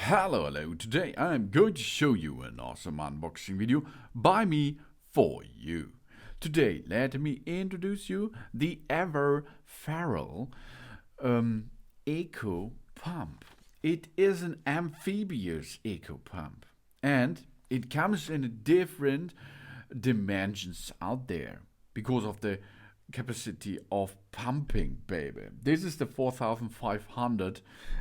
Hello, today I'm going to show you an awesome unboxing video by me for you. Today, let me introduce you the Everfarel Eco Pump. It is an amphibious eco pump and it comes in different dimensions out there because of the capacity of pumping, baby. This is the 4500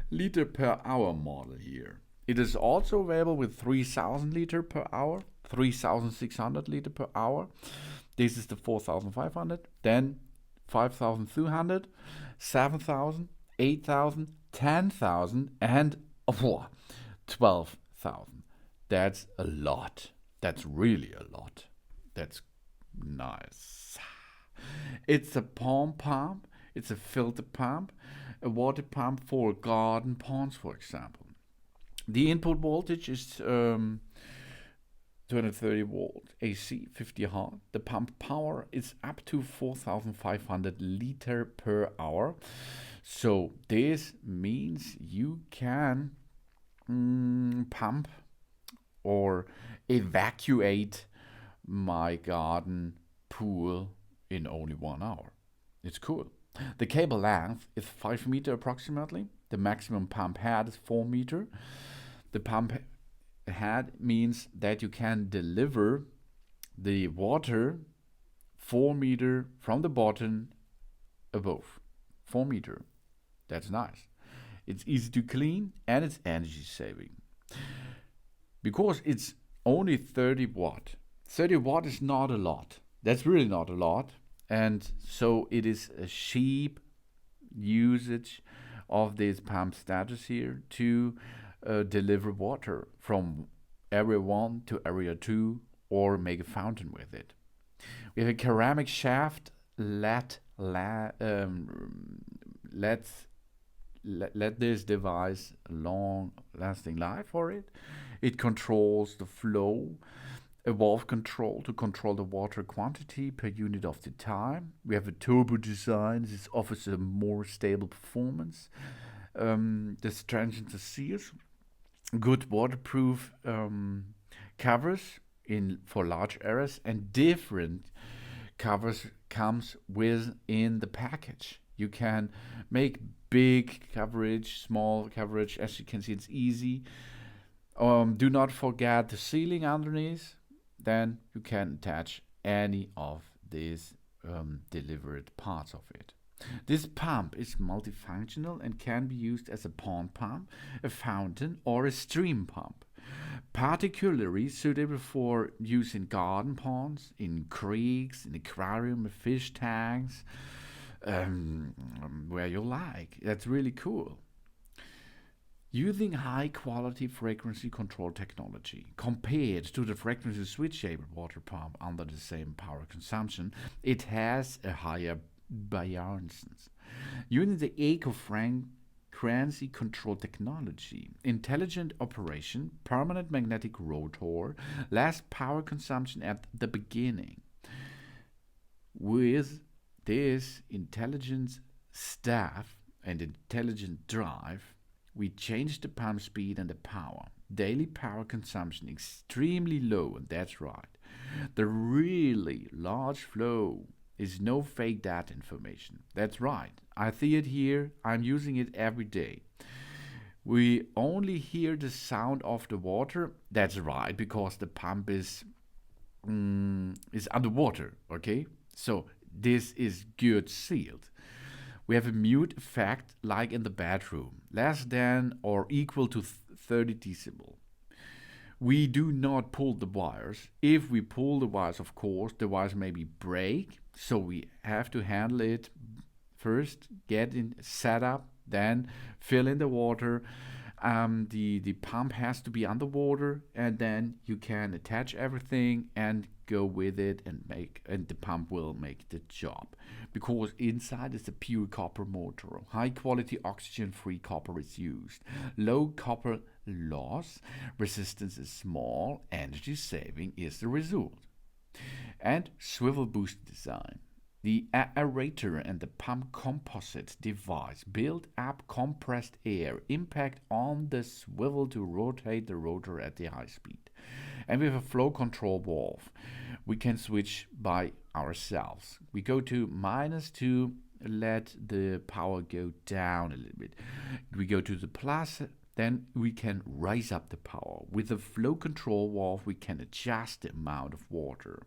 liter per hour model here. It is also available with 3000 liter per hour, 3600 liter per hour. This is the 4500, then 5200, 7000, 8000, 10,000 and 12,000. That's a lot. That's really a lot. That's nice. It's a pump, it's a filter pump, a water pump for garden ponds, for example. The input voltage is 230 volt AC, 50 Hz. The pump power is up to 4500 liter per hour. So this means you can pump or evacuate my garden pool in only 1 hour. It's cool. The cable length is 5 meters approximately. The maximum pump head is 4 meters. The pump head means that you can deliver the water 4 meters from the bottom above. 4 meters. That's nice. It's easy to clean and it's energy saving. Because it's only 30 watt. 30 watt is not a lot. That's really not a lot. And so it is a cheap usage of this pump status here to deliver water from area 1 to area 2 or make a fountain with it. We have a ceramic shaft. Let this device a long-lasting life for it. It controls the flow. A valve control to control the water quantity per unit of the time. We have a turbo design. This offers a more stable performance. The strengthens the seals. Good waterproof covers for large areas, and different covers comes within the package. You can make big coverage, small coverage. As you can see, it's easy. Do not forget the sealing underneath. Then you can attach any of these delivered parts of it. This pump is multifunctional and can be used as a pond pump, a fountain, or a stream pump. Particularly suitable for use in garden ponds, in creeks, in aquarium, fish tanks, where you like. That's really cool. Using high-quality frequency control technology compared to the frequency switchable water pump under the same power consumption, it has a higher buoyancy. Using the eco-frequency control technology, intelligent operation, permanent magnetic rotor, less power consumption at the beginning. With this intelligent staff and intelligent drive, we changed the pump speed and the power. Daily power consumption extremely low, and that's right. The really large flow is no fake data information. That's right. I see it here. I'm using it every day. We only hear the sound of the water. That's right, because the pump is underwater. Okay, so this is good sealed. We have a mute effect like in the bedroom, less than or equal to 30 decibel. We do not pull the wires. If we pull the wires, of course, the wires maybe break, so we have to handle it first, get in set up, then fill in the water. The pump has to be underwater, and then you can attach everything and go with it and the pump will make the job, because inside is a pure copper motor. High quality oxygen free copper is used. Low copper loss, resistance is small, energy saving is the result. And swivel boost design. The aerator and the pump composite device build up compressed air impact on the swivel to rotate the rotor at the high speed. And we have a flow control valve. We can switch by ourselves. We go to minus to let the power go down a little bit. We go to the plus, then we can raise up the power. With the flow control valve, we can adjust the amount of water.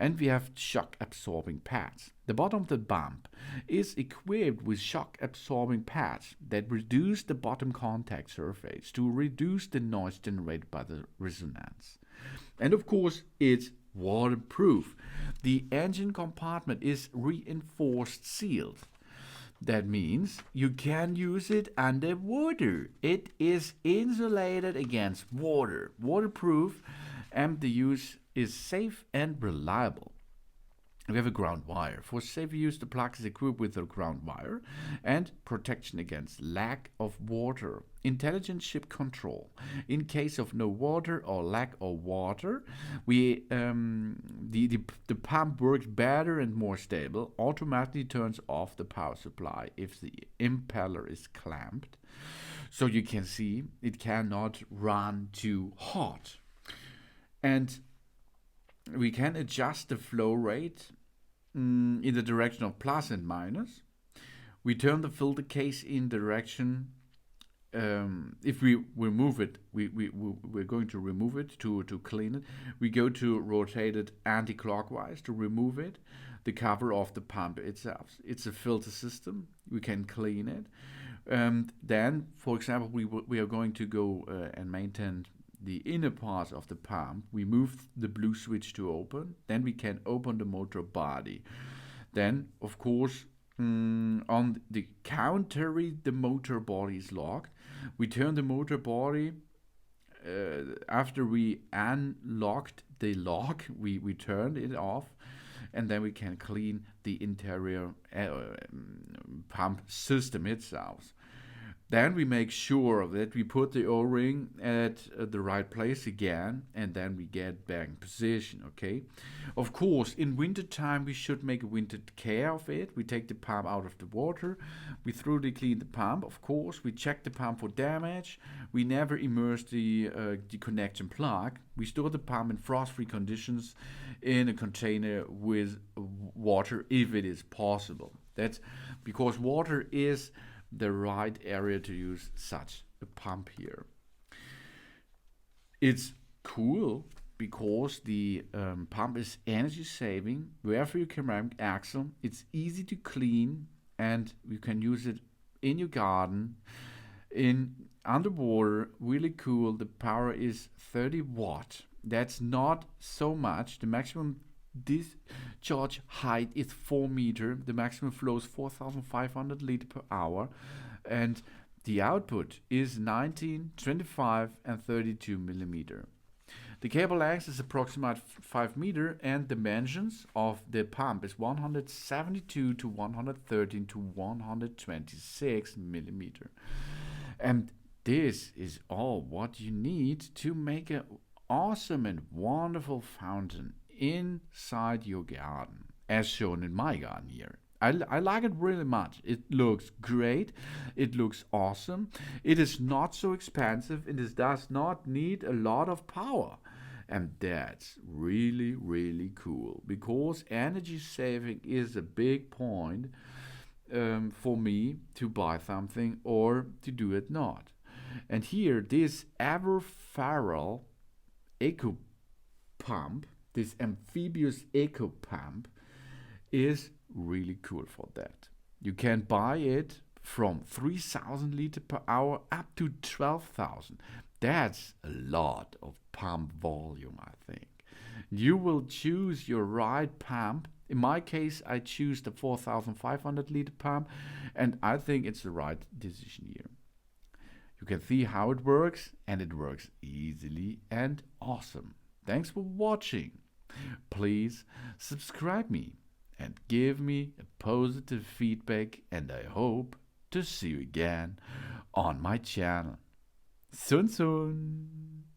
And we have shock absorbing pads. The bottom of the pump is equipped with shock absorbing pads that reduce the bottom contact surface to reduce the noise generated by the resonance. And of course, it's waterproof. The engine compartment is reinforced sealed. That means you can use it underwater. It is insulated against water, waterproof, and the use is safe and reliable. We have a ground wire. For safe use, the plug is equipped with a ground wire and protection against lack of water. Intelligent ship control. In case of no water or lack of water, the pump works better and more stable. Automatically turns off the power supply if the impeller is clamped. So you can see it cannot run too hot. And we can adjust the flow rate in the direction of plus and minus. We turn the filter case in direction. If we remove it, we're going to remove it to clean it. We go to rotate it anti-clockwise to remove it. The cover of the pump itself. It's a filter system. We can clean it. Then, for example, we are going to go and maintain the inner part of the pump. We move the blue switch to open. Then we can open the motor body. Then, of course, on the counter, the motor body is locked. We turn the motor body. After we unlocked the lock, we turned it off. And then we can clean the interior pump system itself. Then we make sure that we put the O-ring at the right place again, and then we get back in position, okay? Of course, in winter time, we should make a winter care of it. We take the pump out of the water. We thoroughly clean the pump, of course. We check the pump for damage. We never immerse the connection plug. We store the pump in frost-free conditions in a container with water if it is possible. That's because water is the right area to use such a pump here. It's cool because the pump is energy saving. Wherever you ceramic axle, it's easy to clean and you can use it in your garden, in underwater. Really cool. The power is 30 watt. That's not so much. The maximum discharge height is 4 meters. The maximum flow is 4,500 liters per hour. And the output is 19, 25, and 32 millimeter. The cable length is approximately 5 meters, and dimensions of the pump is 172 to 113 to 126 millimeter. And this is all what you need to make an awesome and wonderful fountain inside your garden, as shown in my garden here. I like it really much. It looks great. It looks awesome. It is not so expensive. It does not need a lot of power. And that's really, really cool because energy saving is a big point for me to buy something or to do it not. And here, this Everfarel eco pump, this amphibious eco pump, is really cool for that. You can buy it from 3,000 liters per hour up to 12,000. That's a lot of pump volume, I think. You will choose your right pump. In my case, I choose the 4,500 liter pump, and I think it's the right decision here. You can see how it works, and it works easily and awesome. Thanks for watching. Please subscribe me and give me a positive feedback, and I hope to see you again on my channel. Soon.